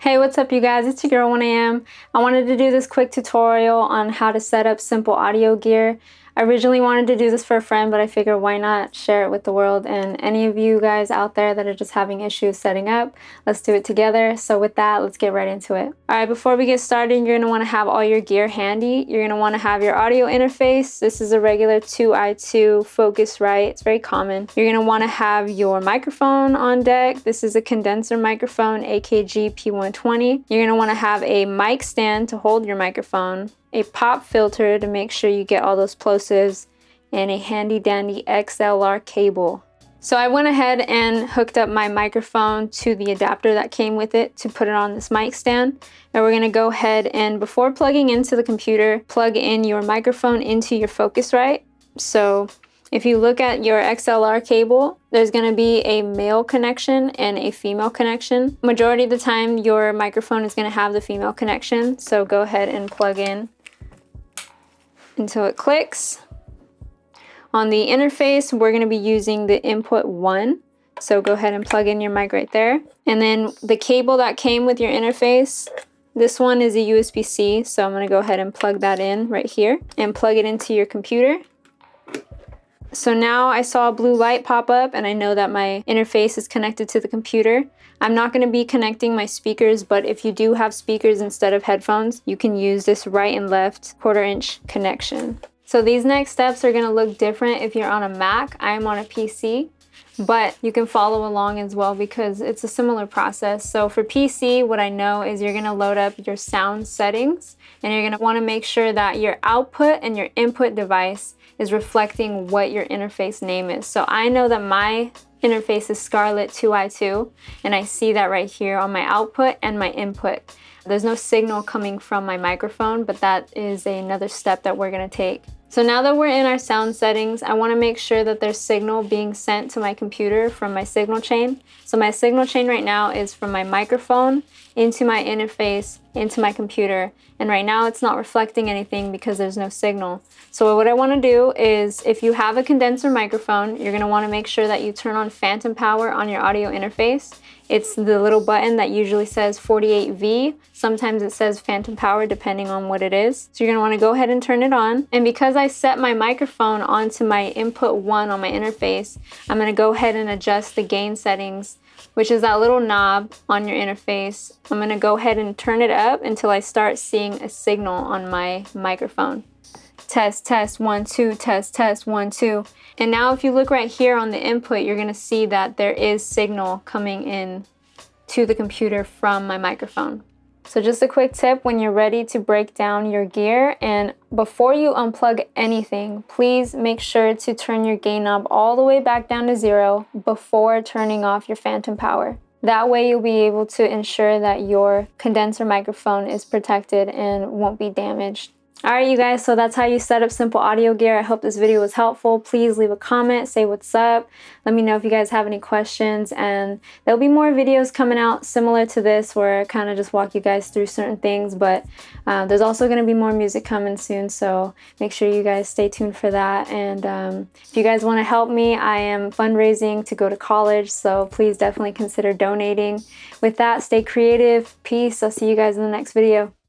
Hey, what's up you guys? It's your girl 1am. I wanted to do this quick tutorial on how to set up simple audio gear. I originally wanted to do this for a friend, but I figured why not share it with the world and any of you guys out there that are just having issues setting up, let's do it together. So with that, let's get right into it. Alright, before we get started, you're going to want to have all your gear handy. You're going to want to have your audio interface. This is a regular 2i2 Focusrite. It's very common. You're going to want to have your microphone on deck. This is a condenser microphone, AKG P120. You're going to want to have a mic stand to hold your microphone, a pop filter to make sure you get all those plosives, and a handy dandy XLR cable. So I went ahead and hooked up my microphone to the adapter that came with it to put it on this mic stand. And we're gonna go ahead and, before plugging into the computer, plug in your microphone into your Focusrite. So if you look at your XLR cable, there's going to be a male connection and a female connection. Majority of the time, your microphone is going to have the female connection. So go ahead and plug in until it clicks. On the interface, we're going to be using the input 1. So go ahead and plug in your mic right there. And then the cable that came with your interface, this one is a USB-C. So I'm going to go ahead and plug that in right here and plug it into your computer. So now I saw a blue light pop up and I know that my interface is connected to the computer. I'm not going to be connecting my speakers, but if you do have speakers instead of headphones, you can use this right and left 1/4" connection. So these next steps are going to look different if you're on a Mac. I am on a PC, but you can follow along as well because it's a similar process. So for PC, what I know is you're going to load up your sound settings and you're going to want to make sure that your output and your input device is reflecting what your interface name is. So I know that my interface is Scarlett 2i2 and I see that right here on my output and my input. There's no signal coming from my microphone, but that is another step that we're going to take. So now that we're in our sound settings, I want to make sure that there's signal being sent to my computer from my signal chain. So my signal chain right now is from my microphone into my interface, into my computer. And right now it's not reflecting anything because there's no signal. So what I want to do is, if you have a condenser microphone, you're going to want to make sure that you turn on phantom power on your audio interface. It's the little button that usually says 48V. Sometimes it says phantom power depending on what it is. So you're going to want to go ahead and turn it on. And because I set my microphone onto my input 1 on my interface, I'm going to go ahead and adjust the gain settings, which is that little knob on your interface. I'm going to go ahead and turn it up until I start seeing a signal on my microphone. Test, test, 1, 2, test, test, 1, 2. And now if you look right here on the input, you're going to see that there is signal coming in to the computer from my microphone. So just a quick tip when you're ready to break down your gear, and before you unplug anything, please make sure to turn your gain knob all the way back down to 0 before turning off your phantom power. That way you'll be able to ensure that your condenser microphone is protected and won't be damaged. Alright you guys, so that's how you set up simple audio gear. I hope this video was helpful. Please leave a comment, say what's up. Let me know if you guys have any questions, and there'll be more videos coming out similar to this where I kind of just walk you guys through certain things, but there's also going to be more music coming soon, so make sure you guys stay tuned for that. And if you guys want to help me, I am fundraising to go to college, so please definitely consider donating. With that, stay creative. Peace. I'll see you guys in the next video.